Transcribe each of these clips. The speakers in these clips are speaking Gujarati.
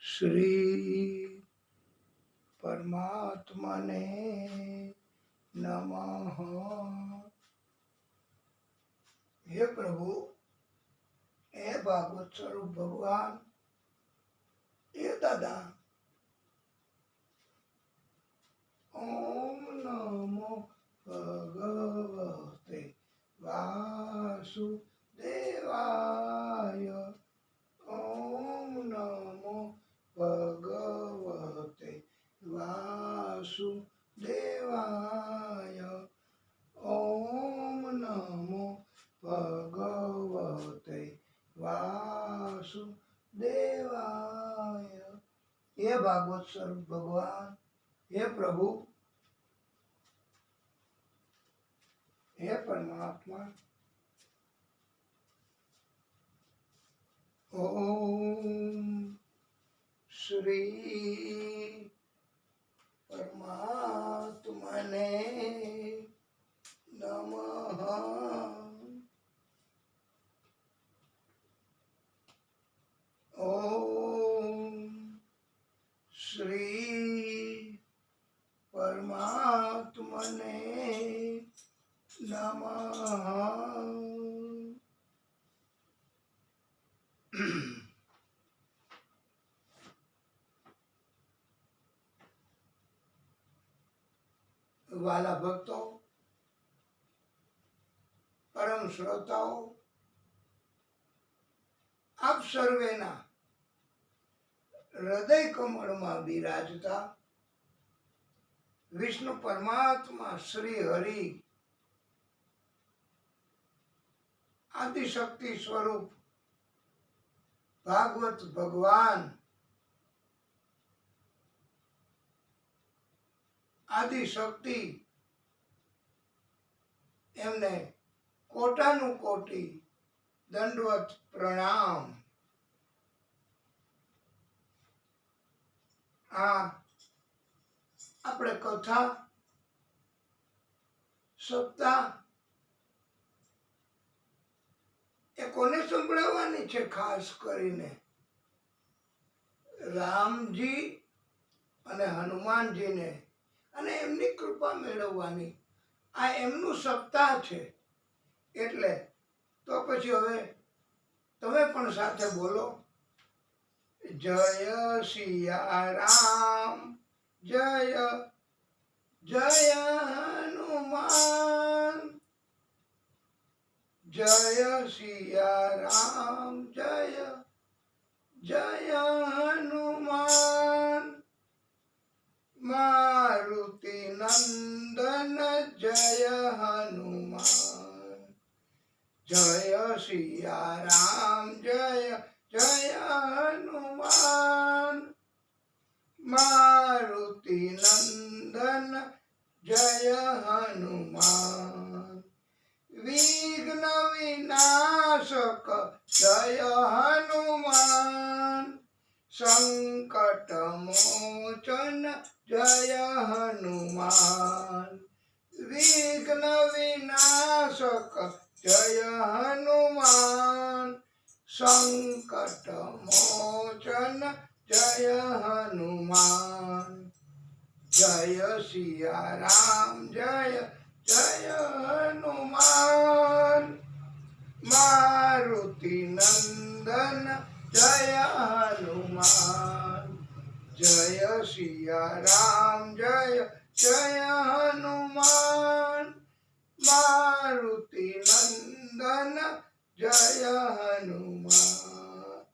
શ્રી પરમાત્માને નમઃ। હે પ્રભુ, હે ભાગવત સ્વરૂપ ભગવાન, હે દાદા, ઓમ નમો ભગવતે વાસુદેવાય। ઓમ નમો ભગવતે વાસુદેવાય। ઓમ નમો ભગવતે વાસુદેવાય। હે ભાગવત સ્વરૂપ ભગવાન, હે પ્રભુ, હે પરમાત્મા, ઓમ શ્રી પરમાત્માને નમઃ। ઓમ શ્રી પરમાત્માને નમઃ। વાલા ભક્તો, પરમ શ્રોતાઓ, આપ સર્વેના હૃદય કમળમાં બિરાજતા વિષ્ણુ પરમાત્મા શ્રી હરિ આદિશક્તિ સ્વરૂપ ભાગવત ભગવાન આદિશક્તિ એમને કોટાનું કોટી દંડવત પ્રણામ। આ આપણે કથા સપ્તાહ એ કોને સંભળાવવાની છે? ખાસ કરીને રામજી અને હનુમાનજીને, અને એમની કૃપા મેળવવાની આ એમનું સપ્તાહ છે। એટલે તો પછી હવે તમે પણ સાથે બોલો, જય સિયા રામ, જય જય હનુમાન। જય સિયા રામ, જય જય હનુમાન। મારુતિ નંદન જય હનુમાન। જય સિયા રામ, જય જય હનુમાન। મારુતિ નંદન જય હનુમાન। વિઘ્ન વિનાશક જય હનુમાન। સંકટ મોચન જય હનુમાન। વિઘ્ન વિનાશક જય હનુમાન। સંકટ મોચન જય હનુમાન। જય સિયા રામ, જય જય હનુમાન। મારુતિ નંદન જય હનુમાન। જય સિયા રામ, જય જય હનુમાન। મારુતિ નંદન જય હનુમાન।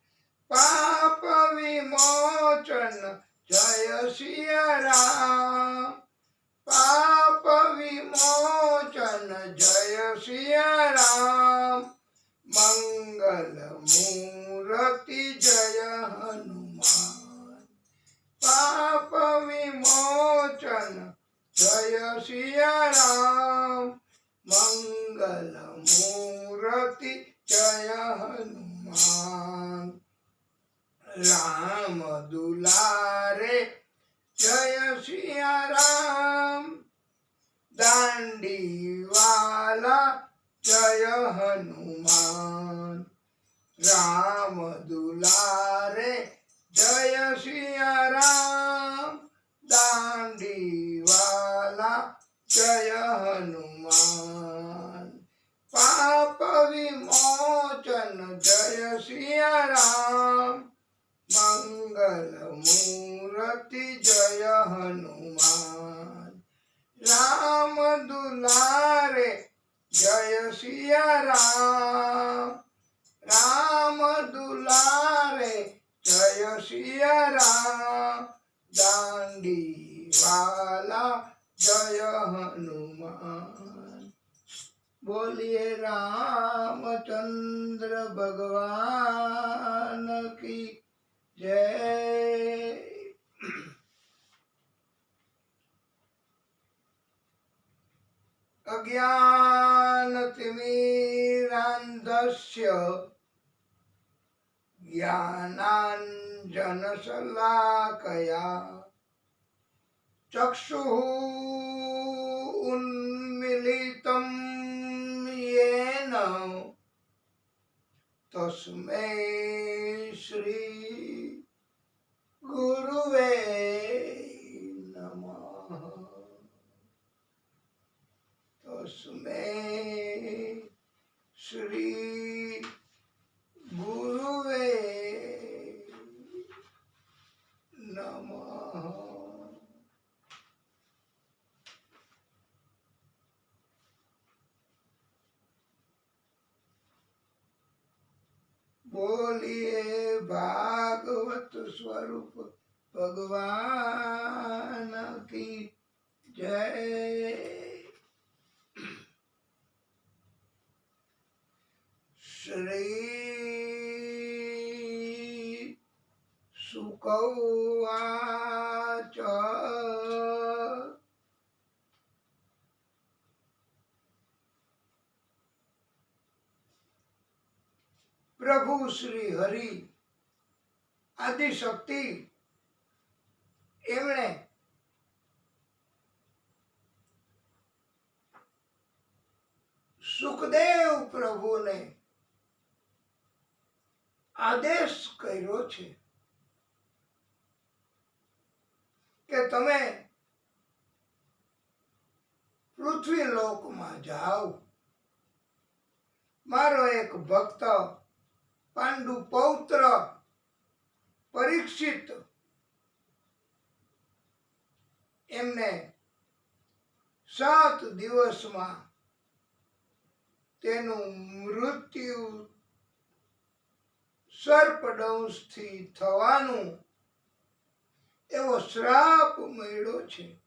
પાપ વિમોચન જય સિયા રામ। પાપ વિમોચન જય સિયા રામ। મંગલ મૂર્તિ જય હનુમાન। પાપ વિમોચન જય સિયા રામ। મંગલ મૂર્તિ જય હનુમાન। રામ દુલારે જય સિયા રામ। દાંડી વાલા જય હનુમાન। રામ દુલારે જય સિયા રામ દાંડી વાલા જય હનુમાન પાપ વિમોચન જય સિયા રામ મંગલ મૂર્તિ જય હનુમાન રામ દુલારે જય સિયા રામ રામ દુલારે જય સિયા રામ દાંડી વાલા જય હનુમાન બોલીએ રામચંદ્ર ભગવાન કી જય અજ્ઞાનતિમિરાન્ધસ્ય જ્ઞાનાંજનશલાકયા ચક્ષુઃ ઉન્મીલિतं येन તસ્મૈ શ્રી ગુરુવે નમઃ તસ્મૈ શ્રી ગુરુવે નમઃ બોલીએ ભાગવત સ્વરૂપ ભગવાન કી જય શ્રી શુક ઉવાચ પ્રભુ શ્રી હરિ આદિશક્તિ એમણે સુખદેવ પ્રભુને આદેશ કર્યો છે કે તમે પૃથ્વી લોકમાં જાઓ મારો એક ભક્ત પાંડુ પૌત્ર પરીક્ષિત એમને 7 દિવસમાં તેનું મૃત્યુ સર્પદંશથી થવાનું એવો શ્રાપ મળ્યો છે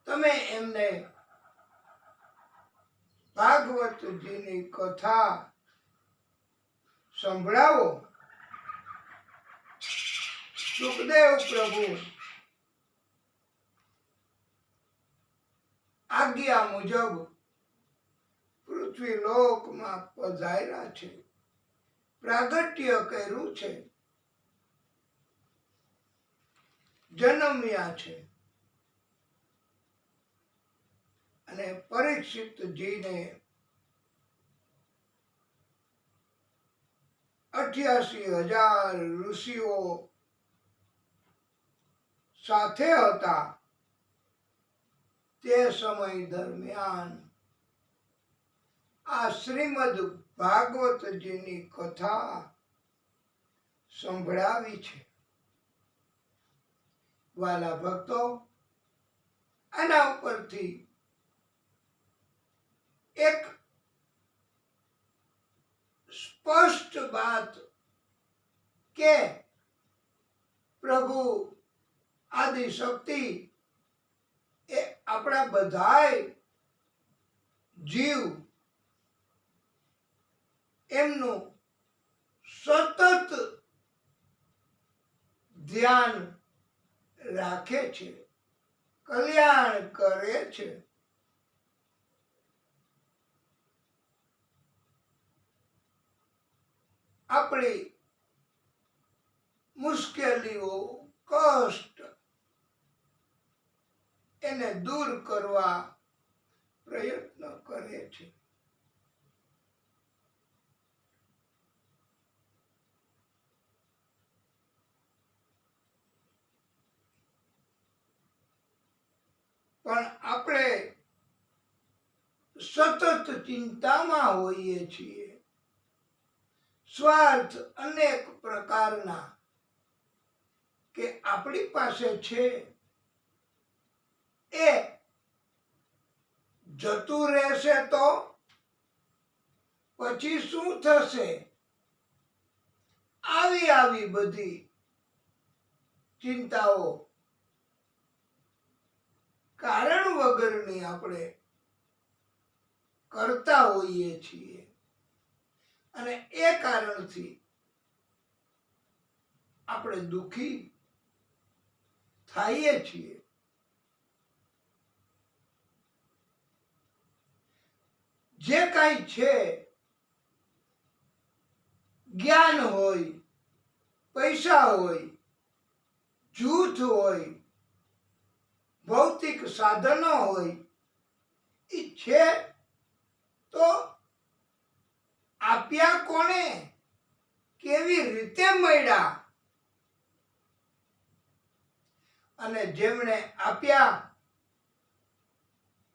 તમે એમને ભાગવતજીની કથા સંભળાવો સુખદેવ પ્રભુ આજ્ઞા મુજબ પૃથ્વી લોકમાં પધાર્યા છે પ્રાગટ્ય કર્યું છે જન્મ્યા છે અને પરીક્ષિતજીને 88,000 ઋષિઓ સાથે હતા તે સમય દરમિયાન આ શ્રીમદ ભાગવતજીની કથા સંભળાવી છે વાલા ભક્તો આના ઉપરથી એક સ્પષ્ટ બાત કે પ્રભુ આદિશક્તિ એ આપણા બધાય જીવ એમનું સતત ધ્યાન રાખે છે કલ્યાણ કરે છે આપણી મુશ્કેલીઓ કષ્ટ એને દૂર કરવા પ્રયત્ન કરે છે પણ આપણે સતત ચિંતામાં હોઈએ છીએ. સ્વાર્થ અનેક પ્રકારના કે આપણી પાસે છે એ જતું રહેશે તો પછી શું થશે, આવી બધી ચિંતાઓ કારણ વગરની આપણે કરતા હોઈએ છીએ અને એ કારણથી આપણે દુઃખી થઈએ છીએ. જે કાંઈ છે, જ્ઞાન હોય, પૈસા હોય, જૂથ હોય, ભૌતિક સાધનો હોય, એ છે તો આપ્યા કોને, કેવી રીતે મળ્યા, અને જેમણે આપ્યા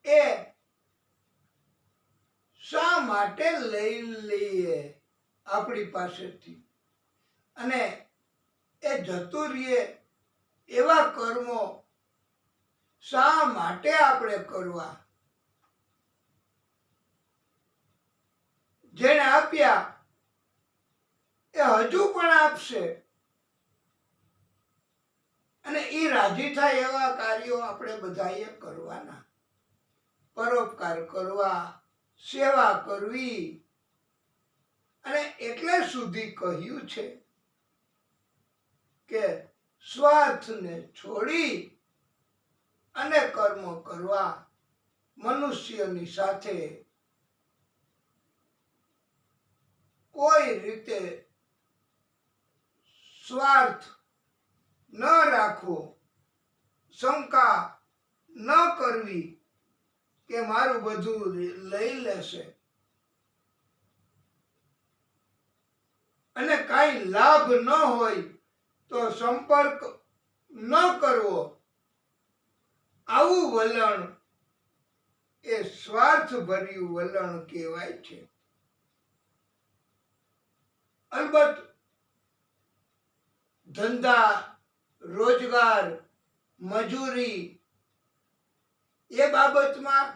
એ શા માટે લઈ લઈએ આપણી પાસેથી, અને એ જતું રહીએ એવા કર્મો શા માટે આપણે કરવા. જેને આપ્યા એ હજુ પણ આપશે, અને એ રાજી થાય એવા કાર્યો આપણે બધાએ કરવાના. પરોપકાર કરવા, સેવા કરવી, અને એટલે સુધી કહ્યું છે કે સ્વાર્થને છોડી અને કર્મ કરવા. મનુષ્યની સાથે કોઈ રીતે સ્વાર્થ ન રાખવો, શંકા ન કરવી કે મારું બધું લઈ લેશે, અને કાંઈ લાભ ન હોય તો સંપર્ક ન કરવો. આવું વલણ એ સ્વાર્થ ભર્યું વલણ કહેવાય છે. અલબત્ત ધંધા, રોજગાર, મજૂરી એ બાબતમાં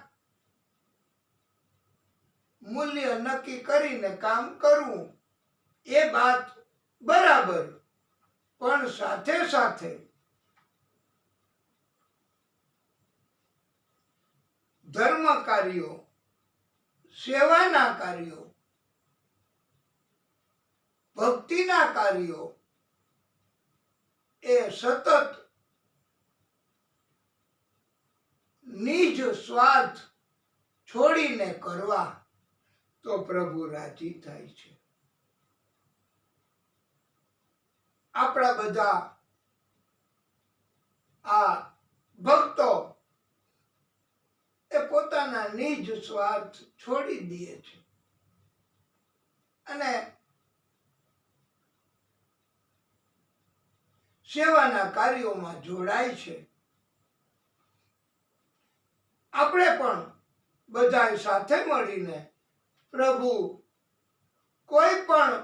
મૂલ્ય નક્કી કરીને કામ કરવું એ વાત બરાબર, પણ સાથે સાથે ધર્મ કાર્યો, સેવાના કાર્યો, ભક્તિના કાર્યો એ સતત નિજ સ્વાર્થ છોડીને કરવા તો પ્રભુ રાજી થાય છે. આપણા બધા આ ભક્તો એ પોતાના નિજ સ્વાર્થ છોડી દે છે અને સેવાના કાર્યોમાં જોડાય છે. આપણે પણ બધા સાથે મળીને પ્રભુ કોઈ પણ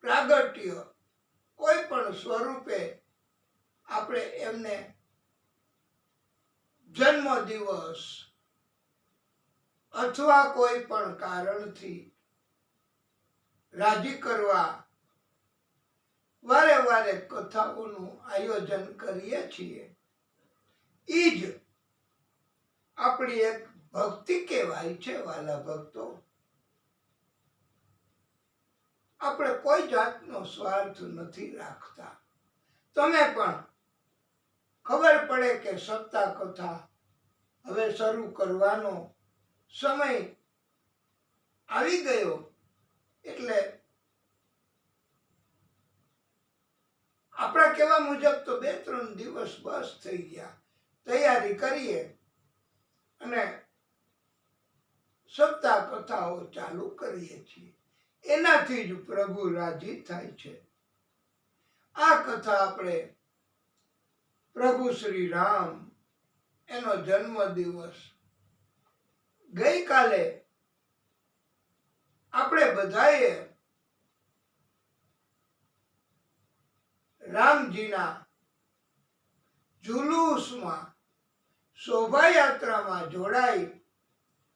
પ્રાગટ્ય, કોઈ પણ સ્વરૂપે આપણે એમને જન્મ દિવસ અથવા કોઈ પણ કારણથી રાજી કરવા વારે વારે કથાઓનું આયોજન કરીએ છીએ. એ જ આપણી એક ભક્તિ કહેવાય છે. વાલા ભક્તો, આપણે કોઈ જાતનો સ્વાર્થ નથી રાખતા. તમે પણ ખબર પડે કે સપ્તાહ કથા હવે શરૂ કરવાનો સમય આવી ગયો એટલે આપણા કહેવા મુજબ તો 2-3 દિવસ બસ થઈ ગયા, તૈયારી કરીએ અને સપ્તાહ કથાઓ ચાલુ કરીએ છીએ. એનાથી જ પ્રભુ રાજી થાય છે. આ કથા આપણે પ્રભુ શ્રી રામ એનો જન્મ દિવસ. ગઈકાલે આપણે બધાએ રામજીના જુલુસમાં શોભાયાત્રામાં જોડાઈ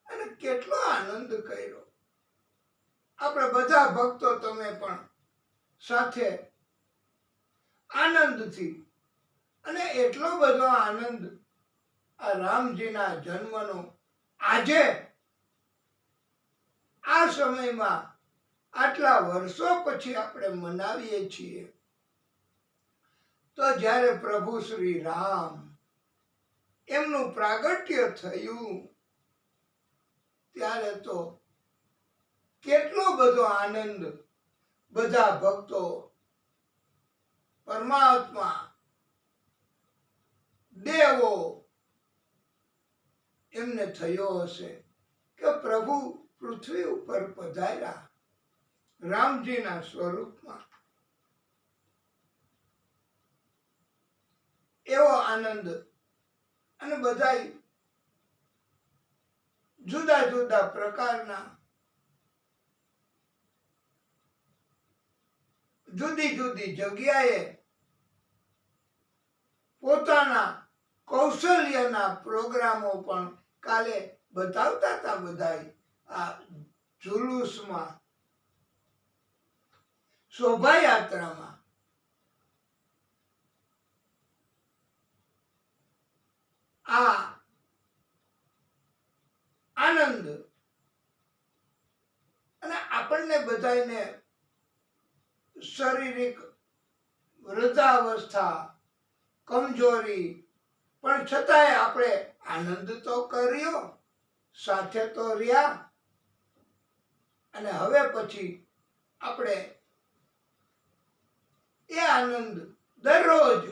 અને કેટલો આનંદ કર્યો. આપણે બધા ભક્તો તમે પણ સાથે આનંદથી, અને એટલો બધો આનંદ આ રામજીના જન્મનો આજે આ સમયમાં આટલા વર્ષો પછી આપણે મનાવીએ છીએ. તો જ્યારે પ્રભુ શ્રી રામ એમનું પ્રાગટ્ય થયું ત્યારે તો કેટલો બધો આનંદ બધા ભક્તો, પરમાત્મા, દેવો એમને થયો હશે કે પ્રભુ પૃથ્વી ઉપર પધાર્યા રામજીના સ્વરૂપમાં. એવો આનંદ. અને બધા જુદા જુદા પ્રકારના જુદી જુદી જગ્યાએ પોતાના કૌશલ્યના પ્રોગ્રામો પણ કાલે બતાવતા હતા. બધા આ જુલુસમાં, શોભાયાત્રામાં. આ આનંદ અને આપણને બધાને શારીરિક વૃદ્ધાવસ્થા, કમજોરી, પણ છતાંય આપણે આનંદ તો કર્યો, સાથે તો રહ્યા. અને હવે પછી આપણે એ આનંદ દરરોજ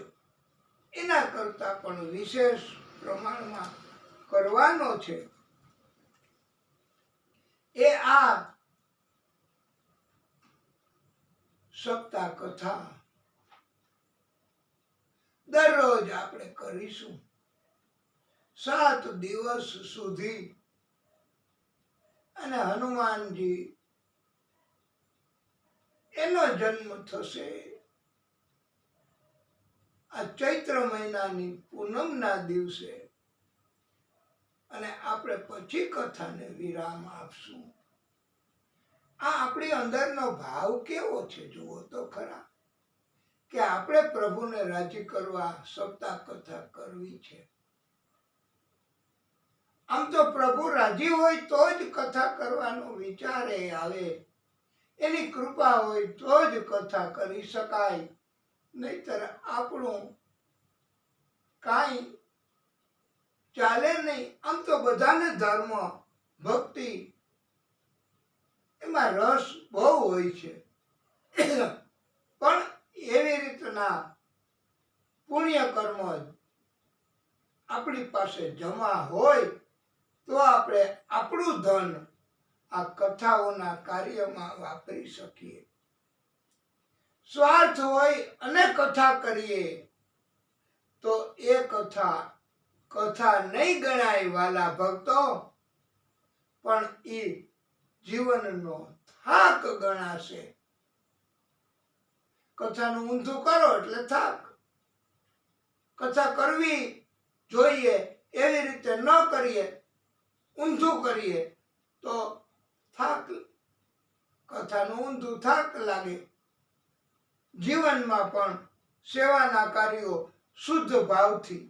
એના કરતા પણ વિશેષ પ્રમાણમાં કરવાનો છે. એ આ સપ્તાહ કથા દરરોજ આપણે કરીશું. 7 દિવસ સુધી. અને હનુમાનજી એનો જન્મ થશે આ ચૈત્ર મહિનાની પૂનમના દિવસે. અને આપણે પછી કથાને વિરામ આપશું. આ આપણી અંદરનો ભાવ કેવો છે જુઓ તો ખરા, કે આપણે પ્રભુને રાજી કરવા સપ્તાહ કથા કરવી છે. આમ તો પ્રભુ રાજી હોય તો જ કથા કરવાનો વિચાર આવે, એની કૃપા હોય તો જ કથા કરી શકાય. નહીતર આપણું કાંઈ ચાલે નહીં. આમ તો બધાને ધર્મ, ભક્તિ એમાં રસ બહુ હોય છે, પણ એવી રીતના પુણ્ય કર્મ આપણી પાસે જમા હોય તો આપણે આપણું ધન આ કથાઓના કાર્યમાં વાપરી શકીએ. સ્વાર્થ હોય અને કથા કરીએ તો એ કથા નહીં ગણાય વાલા ભક્તો, પણ એ જીવનનો થાક ગણાશે. કથાનું ઊંધું કરો એટલે થાક. કથા કરવી જોઈએ એવી રીતે ન કરીએ, ઊંધું કરીએ તો થાક, કથાનું ઊંધું થાક લાગે. જીવનમાં પણ સેવાના કાર્યો શુદ્ધ ભાવથી,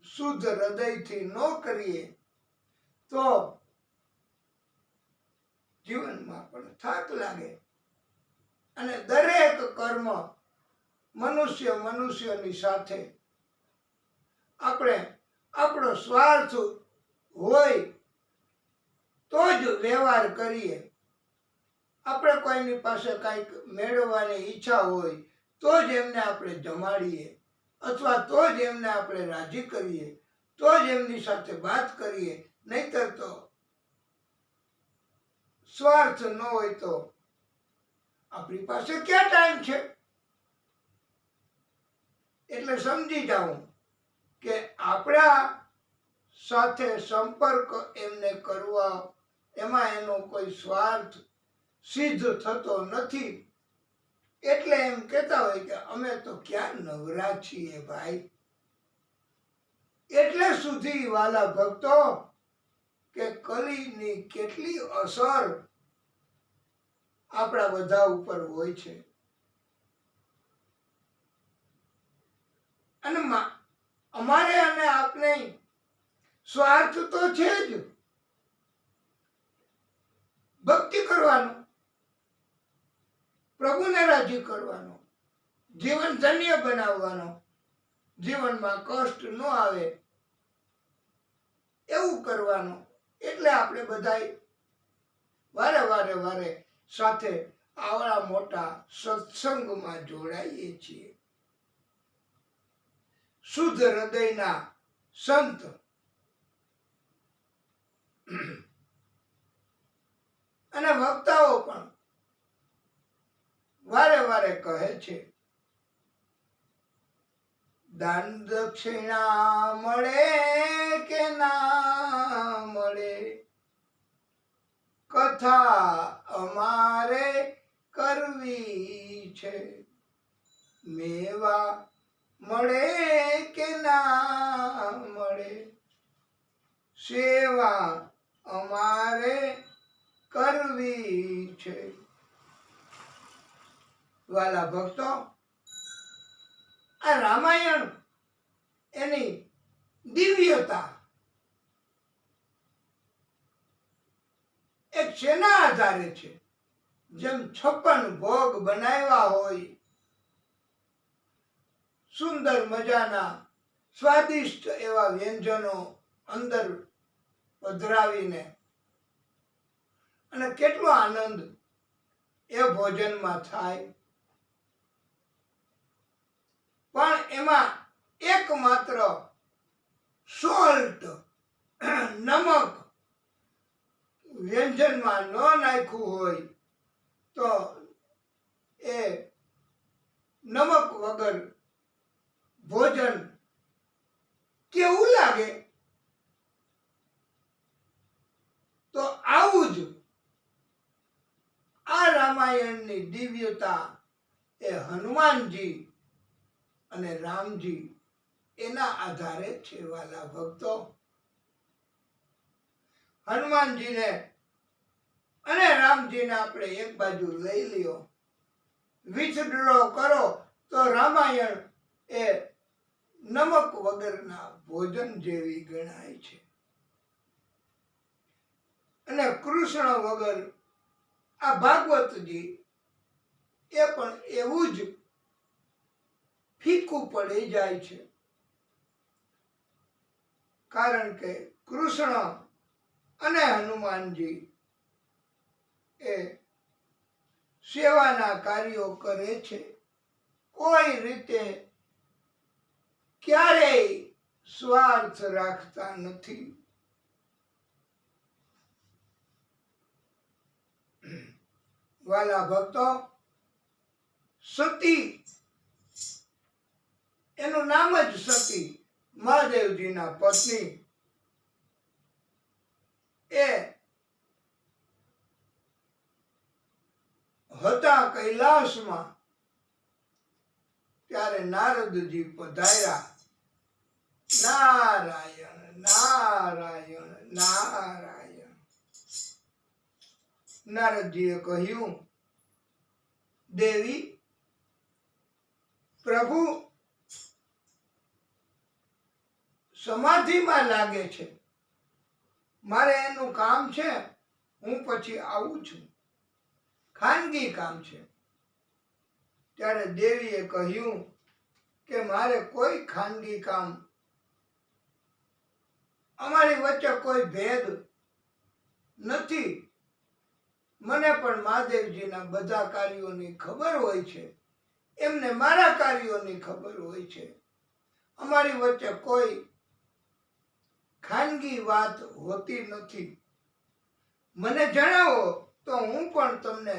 શુદ્ધ હૃદયથી ન કરીએ તો જીવનમાં પણ થાક લાગે. અને દરેક કર્મ મનુષ્યની સાથે આપણે આપણો સ્વાર્થ હોય તો જ વ્યવહાર કરીએ. આપણે કોઈની પાસે કંઈક મેળવવાની ઈચ્છા હોય તો જ એમને આપણે જમાડીએ, અથવા તો જ એમને આપણે રાજી કરીએ, તો જ એમની સાથે વાત કરીએ. નહીતર તો સ્વાર્થ ન હોય તો આપણી પાસે ક્યાં ટાઈમ છે? એટલે સમજી જાઉં કે આપણા સાથે સંપર્ક એમને કરવા, એમાં એનો કોઈ સ્વાર્થ સિદ્ધ થતો નથી. એટલે એમ કહેતા હોય કે અમે તો ક્યાં નવરા છીએ ભાઈ. એટલે સુધી વાલા ભક્તો કે કલીની કેટલી અસર આપણા બધા ઉપર હોય છે. અને અમારે અને આપને સ્વાર્થ તો છે જ. ભક્તિ કરવાનો, પ્રભુને રાજી કરવાનો, જીવન ધન્ય બનાવવાનો, જીવનમાં કષ્ટ ન આવે એવું કરવાનું. એટલે આપણે બધાય વારે સાથે આવડા મોટા સત્સંગમાં જોડાઈએ છીએ. શુદ્ધ હૃદયના સંત અને વક્તાઓ પણ વારે કહે છે, દાન દક્ષિણા મળે કે ના મળે, કથા અમારે કરવી છે. મેવા મળે કે ના મળે, સેવા અમારે કરવી છે. વાલા ભક્તો, આ રામાયણ એની દિવ્યતા એક શેના આધારે છે? જેમ 56 ભોગ બનાવ્યા હોય, સુંદર મજાના સ્વાદિષ્ટ એવા વ્યંજનો અંદર પધરાવીને, અને કેટલો આનંદ એ ભોજનમાં થાય. પણ એમાં એકમાત્ર સોલ્ટ, નમક વ્યંજનમાં ન નાખ્યું હોય તો એ નમક વગર ભોજન કેવું લાગે? તો આવું જ આ રામાયણની દિવ્યતા એ હનુમાનજી અને રામજી એના આધારે છે. વાલા ભક્તો, હનુમાનજીને અને રામજીને આપણે એક બાજુ લઈ લ્યો, વિથડ્રો કરો તો રામાયણ એ નમક વગરના ભોજન જેવી ગણાય છે. અને કૃષ્ણ વગર આ ભાગવતજી એ પણ એવું જ ફીકું પડી જાય છે. કારણ કે કૃષ્ણ અને હનુમાનજી એ સેવાના કાર્યો કરે છે. કોઈ રીતે ક્યારેય સ્વાર્થ રાખતા નથી. વાલા ભક્તો, સતી એનું નામ જ સતી, મહાદેવજીના પત્ની, એ હતા કૈલાસમાં. ત્યારે નારદજી પધાર્યા. નારાયણ નારાયણ નારાયણ. નારદજીએ કહ્યું, દેવી, પ્રભુ સમાધિમાં લાગે છે, મારે એનું કામ છે, હું પછી આવું છું, ખાનગી કામ છે. ત્યારે દેવીએ કહ્યું કે મારે કોઈ ખાનગી કામ, અમારી વચ્ચે કોઈ ભેદ નથી. મને પણ મહાદેવજીના બધા કાર્યોની ખબર હોય છે, એમને મારા કાર્યોની ખબર હોય છે. અમારી વચ્ચે કોઈ ખાનગી વાત હોતી નથી. મને જણાવો તો હું પણ તમને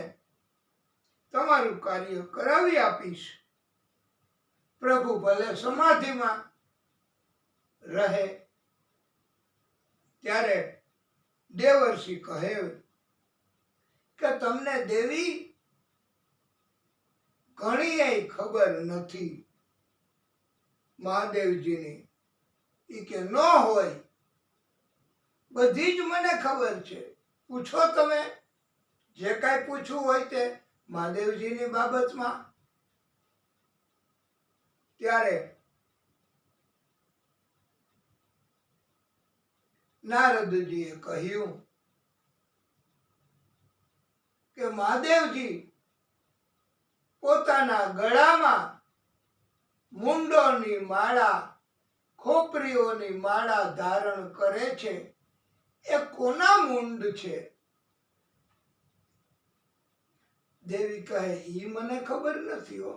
તમારું કાર્ય કરાવી આપીશ. પ્રભુ ભલે સમાધિમાં રહે, ત્યારે દેવર્ષિ કહે કે તમને દેવી ઘણી ખબર નથી મહાદેવજીની. એ કે ન હોય, બધી જ મને ખબર છે. પૂછો તમે જે કાંઈ પૂછવું હોય તે મહાદેવજીની બાબતમાં. ત્યારે નારદજીએ કહ્યું કે મહાદેવજી પોતાના ગળામાં મુંડોની માળા, ખોપરીઓની માળા ધારણ કરે છે. એ કોના મુંડ છે? દેવી કહે ઈ મને ખબર નથી હો.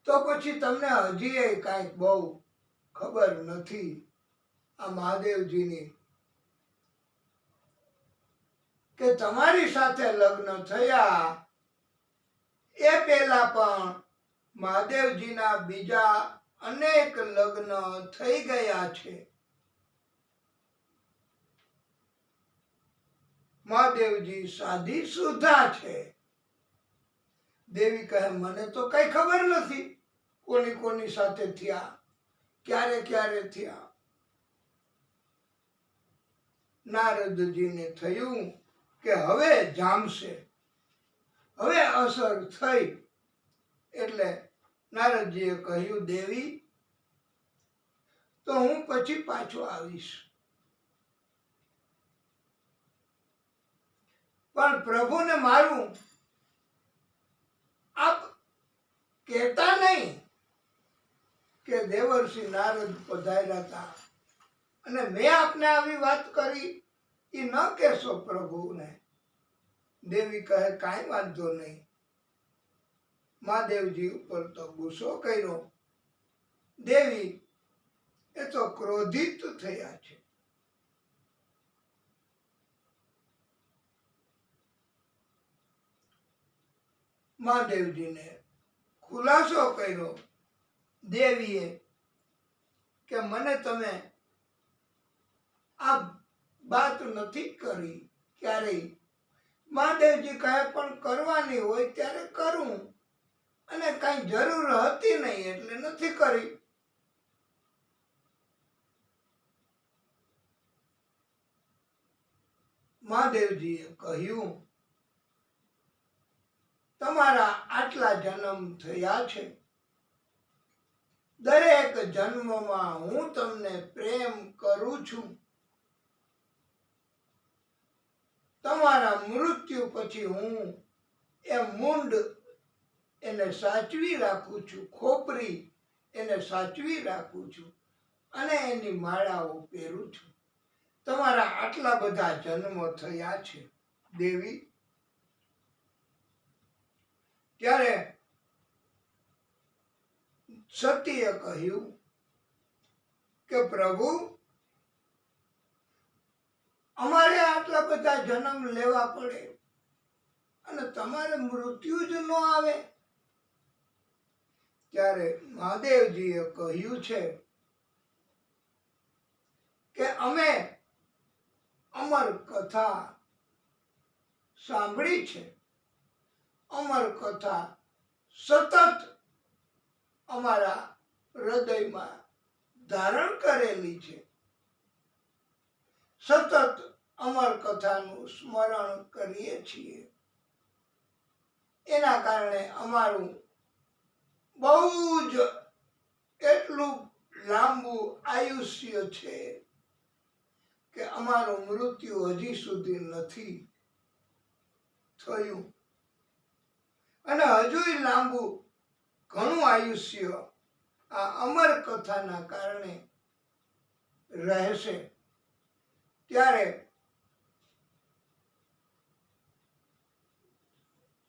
તો પછી તમને હજી કાંઈક બહુ ખબર નથી આ મહાદેવજીની, કે તમારી સાથે લગ્ન થયા એ પહેલા પણ મહાદેવજીના બીજા અનેક લગ્ન થઈ ગયા છે. મહાદેવજી સાધી સુધા છે. દેવી કહે મને તો કઈ ખબર નથી કોની કોની સાથે થયા, ક્યારે ક્યારે થયા. નારદજીને થયું કે હવે જામશે, હવે અસર થઈ. એટલે નારદજીએ કહ્યું દેવી તો હું પછી પાછો આવીશ, પણ પ્રભુને મારું આપ કહેતા નહીં કે દેવર્ષિ નારદ પધાર્યા હતા અને મેં આપને આવી વાત કરી, એ ન કહેશો પ્રભુને. દેવી કહે કાંઈ વાંધો નહીં. મહાદેવજી ઉપર તો ગુસ્સો કર્યો. દેવી એ તો ક્રોધિત થયા છે. મહાદેવજીને ખુલાસો કર્યો દેવીએ કે મને તમે આ વાત નથી કરી ક્યારેય. મહાદેવજી કહે પણ કરવાની હોય ત્યારે કરું, અને કઈ જરૂર હતી નહીં એટલે નથી કરી. મહાદેવજીએ કહ્યું તમારા આટલા જન્મ થયા છે, દરેક જન્મમાં હું તમને પ્રેમ કરું છું. તમારા મૃત્યુ પછી હું એ મુંડ એને સાચવી રાખું છું, ખોપરી એને સાચવી રાખું છું, અને એની માળાઓ પહેરું છું. તમારા આટલા બધા જન્મો થયા છે દેવી. ત્યારે સતીએ કહ્યું કે પ્રભુ અમારે આટલા બધા જન્મ લેવા પડે અને તમારે મૃત્યુ જ ન આવે. ત્યારે મહાદેવજીએ કહ્યું છે કે અમે અમર કથા સાંભળી છે, અમર કથા સતત અમારા હૃદયમાં ધારણ કરેલી છે. સતત અમર કથાનું સ્મરણ કરીએ છીએ. એના કારણે અમારું બહુ જ એટલું લાંબુ આયુષ્ય છે કે અમારું મૃત્યુ હજી સુધી નથી થયું, અને હજુય લાંબુ ઘણું આયુષ્ય આ અમર કથાના કારણે રહેશે. ત્યારે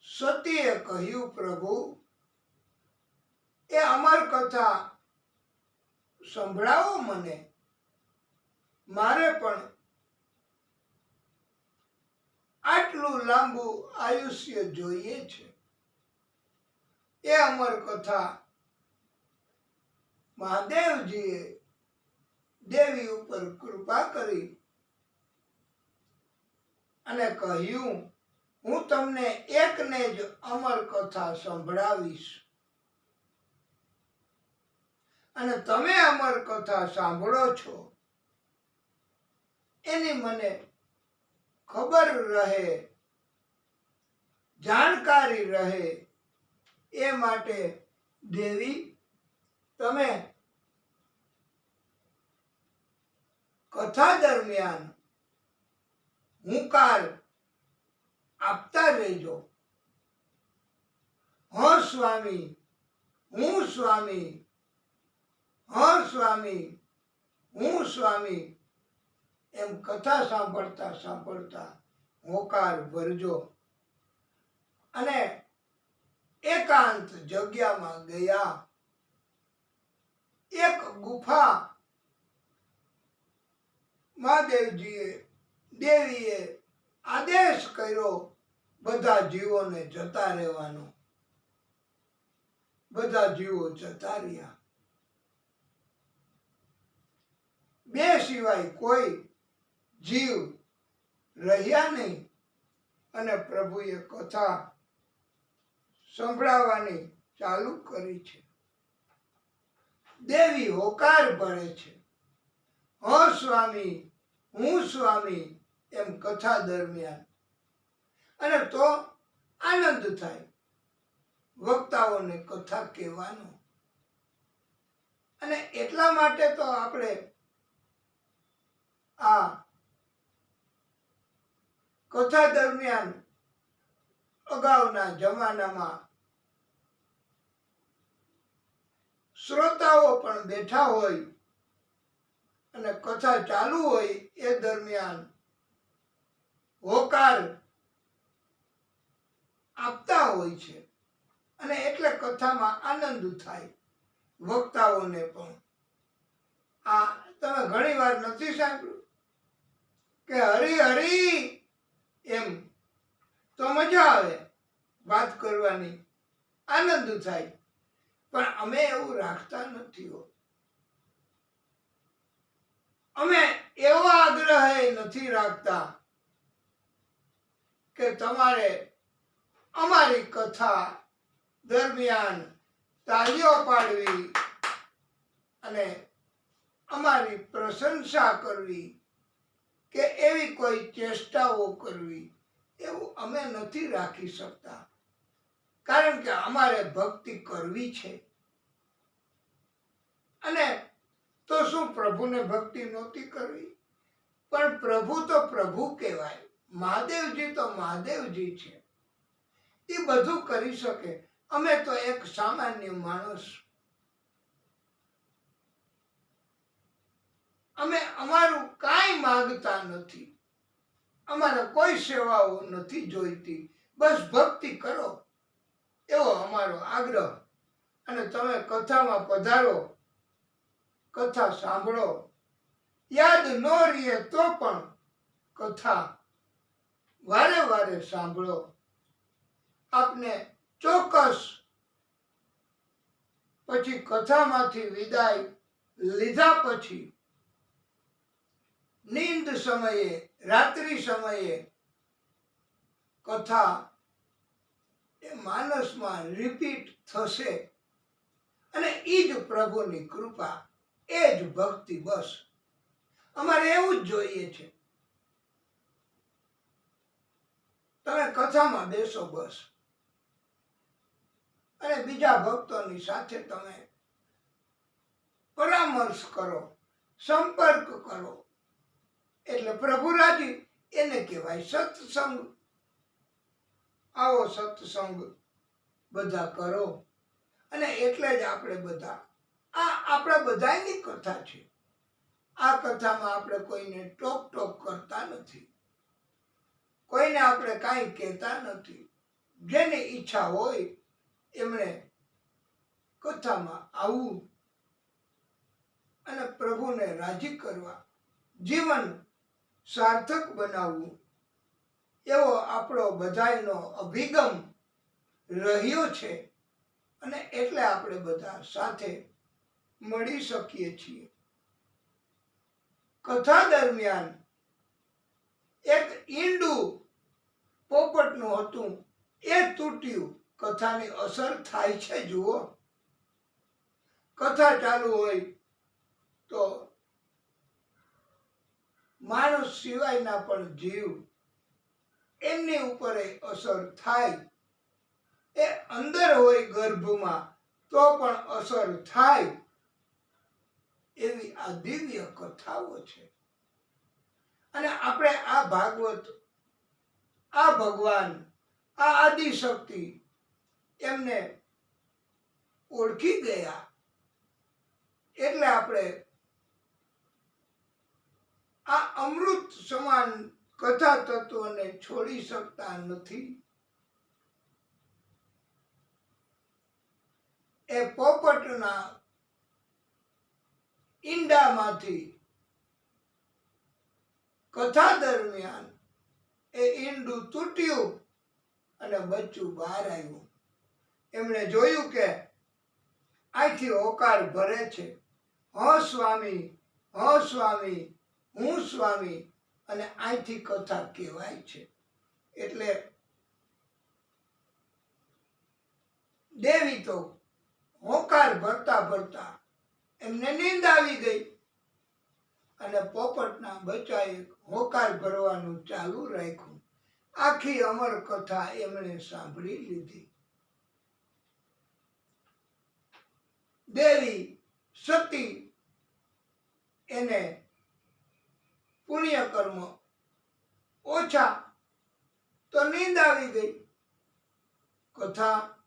સતીએ કહ્યું પ્રભુ એ અમર કથા સંભળાવો મને, મારે પણ આટલું લાંબુ આયુષ્ય જોઈએ છે. એ અમર કથા મહાદેવજીએ દેવી ઉપર કૃપા કરી અને કહ્યું, હું તમને એકને જ અમર કથા સંભળાવીશ અને તમે અમર કથા સાંભળો છો એની મને ખબર રહે, જાણકારી રહે એ માટે દેવી તમે કથા દરમિયાન હુંકાર આપતા રહેજો. હ સ્વામી, હું સ્વામી, હ સ્વામી, હું સ્વામી એમ કથા સાંભળતા સાંભળતા હોકાર ભરજો અને એકાંત જગ્યામાં ગયા. એક ગુફા દેવીએ આદેશ કર્યો બધા જીવોને જતા રહેવાનો. બધા જીવો જતા રહ્યા. બે સિવાય કોઈ જીવ રહ્યા નહીં અને પ્રભુએ કથા સંભળાવવાની ચાલુ કરી છે. દેવી હોકાર ભરે છે, હ સ્વામી, હું સ્વામી એમ કથા દરમિયાન. અને તો આનંદ થાય વક્તાઓને કથા કહેવાનો. અને એટલા માટે તો આપણે આ કથા દરમિયાન અગાઉના જમાનામાં શ્રોતાઓ પણ બેઠા હોય અને કથા ચાલુ હોય એ દરમિયાન હોકાર આપતા હોય છે અને એટલે કથામાં આનંદ થાય વક્તાઓને પણ. આ તમે ઘણી વાર નથી સાંભળ્યું કે હરી હરી એમ તો મજા આવે વાત કરવાની, આનંદ થાય, પણ અમે એવું રાખતા નથી હો. અમે એવો આગ્રહ નથી રાખતા કે તમારે અમારી કથા દરમિયાન તાળીઓ પાડવી અને અમારી પ્રશંસા કરવી કે એવી કોઈ ચેષ્ટાઓ કરવી, એવું અમે નથી રાખી શકતા. કારણ કે અમારે ભક્તિ કરવી છે. અને તો શું પ્રભુને ભક્તિ નહોતી કરવી? પણ પ્રભુ તો પ્રભુ કહેવાય, મહાદેવજી તો મહાદેવજી છે, એ બધું કરી શકે. અમે તો એક સામાન્ય માણસ. અમે અમારું કાંઈ માંગતા નથી, અમારે કોઈ સેવાઓ નથી જોઈતી, બસ ભક્તિ કરો એવો અમારો આગ્રહ. અને તમે કથામાં પધારો, કથા સાંભળો, યાદ ન રહીએ તો પણ કથા વારે વારે સાંભળો. આપને ચોક્કસ પછી કથામાંથી વિદાય લીધા પછી નીંદ સમયે, રાત્રિ સમયે કથા એ માનસમાં રિપીટ થશે અને એ જ પ્રભુની કૃપા, એ જ ભક્તિ. બસ અમારે એવું જ જોઈએ છે. તમે કથામાં બેસો બસ, અને બીજા ભક્તોની સાથે તમે પરામર્શ કરો, સંપર્ક કરો, એટલે પ્રભુ રાજી. એને કહેવાય સત્સંગ. આવો સત્સંગ બધા કરો. અને એટલે જ આપણે બધા, આ આપણા બધાની કથા છે. આ કથામાં આપણે કોઈને ટોક ટોક કરતા નથી, કોઈને આપણે કાંઈ કહેતા નથી. જેની ઈચ્છા હોય એમણે કથામાં આવવું અને પ્રભુને રાજી કરવા, જીવન સાર્થક બનાવવું, એવો આપણો બધાયનો અભિગમ રહ્યો છે. અને એટલે આપણે બધા સાથે મળી શકીએ છીએ. કથા દરમિયાન એક ઈંડું પોપટનું હતું એ તૂટ્યું. કથાની અસર થાય છે. જુઓ, કથા ચાલુ હોય તો માણસ સિવાયના પણ જીવ એમની ઉપર અસર થાય. એ અંદર હોય ગર્ભમાં તો પણ અસર થાય એવી આ દિવ્ય કથાઓ છે. અને આપણે આ ભાગવત, આ ભગવાન, આ આદિશક્તિ એમને ઓળખી ગયા એટલે આપણે આ અમૃત સમાન કથા તત્વને છોડી શકતા નથી. એ પોપટના ઈંડામાંથી કથા દરમિયાન એ ઈંડું તૂટ્યું અને બચ્ચું બહાર આવ્યું. એમણે જોયું કે અહીંથી હોકાર ભરે છે, હ સ્વામી, હ સ્વામી, હું સ્વામી, અને અહીંથી કથા કહેવાય છે. એટલે દેવી તો હોકાર ભરતા ભરતા એમને નીંદ આવી ગઈ અને પોપટના બચ્ચાએ હોકાર ભરવાનું ચાલુ રાખ્યું. આખી અમર કથા એમણે સાંભળી લીધી. દેવી સતી એને પુણ્ય કર્મ ઓછા તો નીંદ આવી ગઈ. કથા